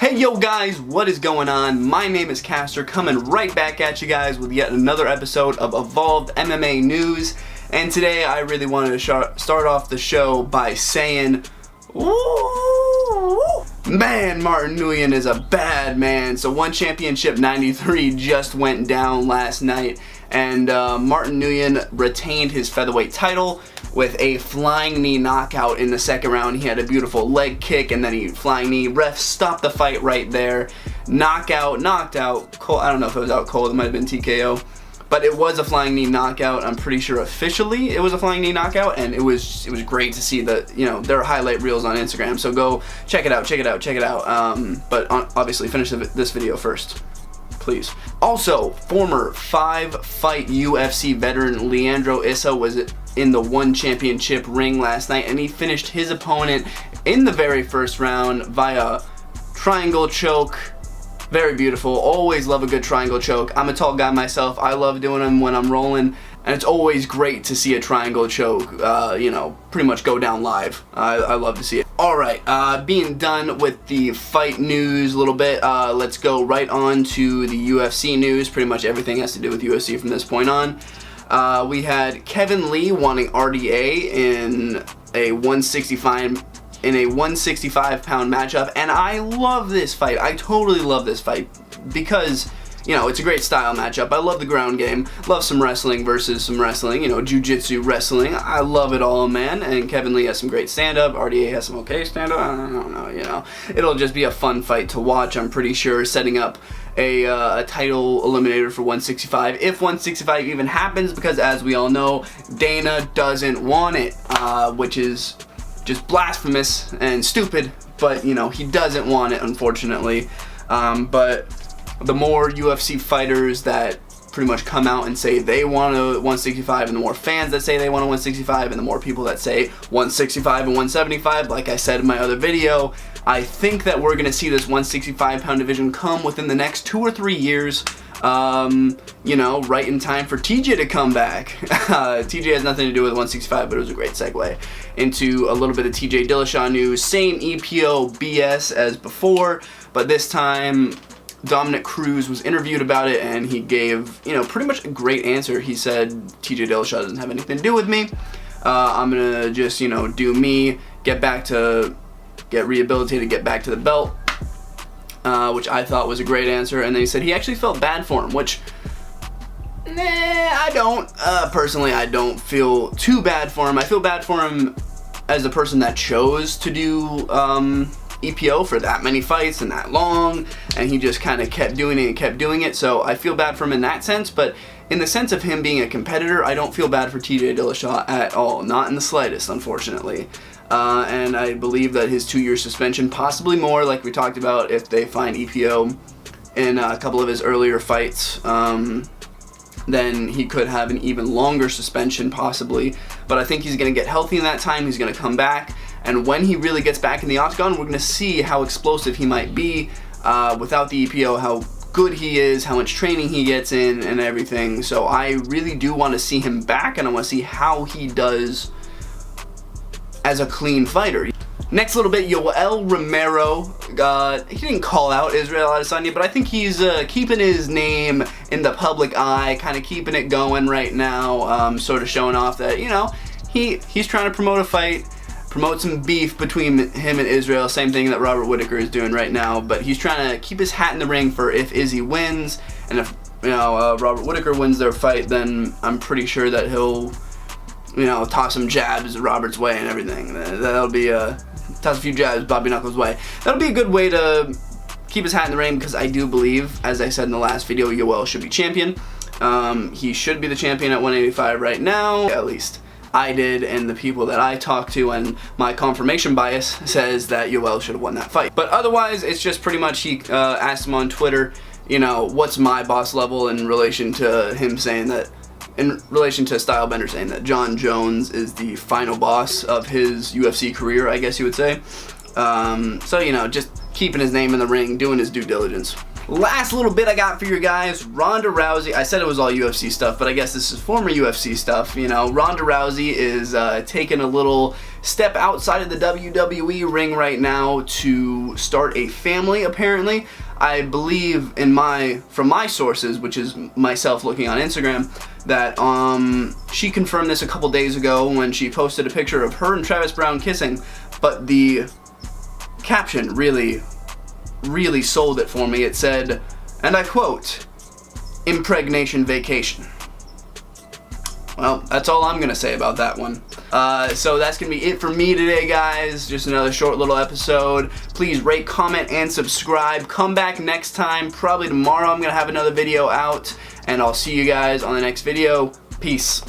Hey yo guys, what is going on? My name is Caster, coming right back at you guys with yet another episode of Evolved MMA News. And today I really wanted to start off the show by saying, ooh, man, Martin Nguyen is a bad man. So One Championship 93 just went down last night, and Martin Nguyen retained his featherweight title with a flying knee knockout in the second round. He had a beautiful leg kick and then he flying knee. Ref stopped the fight right there. Knocked out, cold. I don't know if it was out cold, it might have been TKO. But it was a flying knee knockout. I'm pretty sure officially it was a flying knee knockout, and it was great to see the, their highlight reels on Instagram. So go check it out. But obviously finish this video first, please. Also, former 5-fight UFC veteran Leandro Issa was in the One Championship ring last night, and he finished his opponent in the very first round via triangle choke. Very beautiful. Always love a good triangle choke. I'm a tall guy myself. I love doing them when I'm rolling, and it's always great to see a triangle choke, pretty much go down live. I love to see it. Alright, being done with the fight news a little bit, let's go right on to the UFC news. Pretty much everything has to do with UFC from this point on. We had Kevin Lee wanting RDA in a 165-pound matchup, and I love this fight. I totally love this fight because, it's a great style matchup. I love the ground game, love some wrestling versus some wrestling, jiu-jitsu wrestling. I love it all, man, and Kevin Lee has some great stand-up. RDA has some okay stand-up. I don't know, It'll just be a fun fight to watch, I'm pretty sure, setting up a title eliminator for 165, if 165 even happens, because as we all know, Dana doesn't want it, which is just blasphemous and stupid, but he doesn't want it, unfortunately. But the more UFC fighters that pretty much come out and say they want a 165, and the more fans that say they want a 165, and the more people that say 165 and 175, like I said in my other video, I think that we're going to see this 165-pound division come within the next 2 or 3 years, right in time for TJ to come back. TJ has nothing to do with 165, but it was a great segue into a little bit of TJ Dillashaw news. Same EPO BS as before, but this time DOMINICK CRUZ was interviewed about it, and he gave, pretty much a great answer. He said, TJ Dillashaw doesn't have anything to do with me. I'm going to just, do me, get rehabilitated, get back to the belt, which I thought was a great answer. And then he said he actually felt bad for him, which, I don't. Personally, I don't feel too bad for him. I feel bad for him as a person that chose to do EPO for that many fights and that long, and he just kind of kept doing it. So I feel bad for him in that sense, but in the sense of him being a competitor, I don't feel bad for TJ Dillashaw at all. Not in the slightest, unfortunately. And I believe that his 2-year suspension, possibly more, like we talked about, if they find EPO in a couple of his earlier fights, then he could have an even longer suspension, possibly. But I think he's going to get healthy in that time. He's going to come back, and when he really gets back in the octagon, we're going to see how explosive he might be without the EPO, how good he is, how much training he gets in, and everything. So I really do want to see him back, and I want to see how he does as a clean fighter. Next little bit, YOEL Romero, he didn't call out Israel Adesanya, but I think he's keeping his name in the public eye, kind of keeping it going right now, sort of showing off that, he's trying to promote a fight, promote some beef between him and Israel, same thing that Robert Whittaker is doing right now, but he's trying to keep his hat in the ring for if Izzy wins, and if, Robert Whittaker wins their fight, then I'm pretty sure that he'll, toss some jabs Robert's way and everything. That'll be toss a few jabs Bobby Knuckles' way. That'll be a good way to keep his hat in the ring, because I do believe, as I said in the last video, YOEL should be champion. He should be the champion at 185 right now. At least I did, and the people that I talked to, and my confirmation bias says that YOEL should have won that fight. But otherwise, it's just pretty much he asked him on Twitter, what's my boss level in relation to him saying that, in relation to Stylebender saying that John Jones is the final boss of his UFC career, I guess you would say. So, just keeping his name in the ring, doing his due diligence. Last little bit I got for you guys, Ronda Rousey. I said it was all UFC stuff, but I guess this is former UFC stuff. You know, Ronda Rousey is taking a little step outside of the WWE ring right now to start a family, apparently. I believe from my sources, which is myself looking on Instagram, that she confirmed this a couple days ago when she posted a picture of her and Travis Brown kissing, but the caption really sold it for me. It said, and I quote, "Impregnation vacation." Well, that's all I'm gonna say about that one. So that's gonna be it for me today, guys. Just another short little episode. Please rate, comment, and subscribe. Come back next time. Probably tomorrow I'm gonna have another video out, and I'll see you guys on the next video. Peace.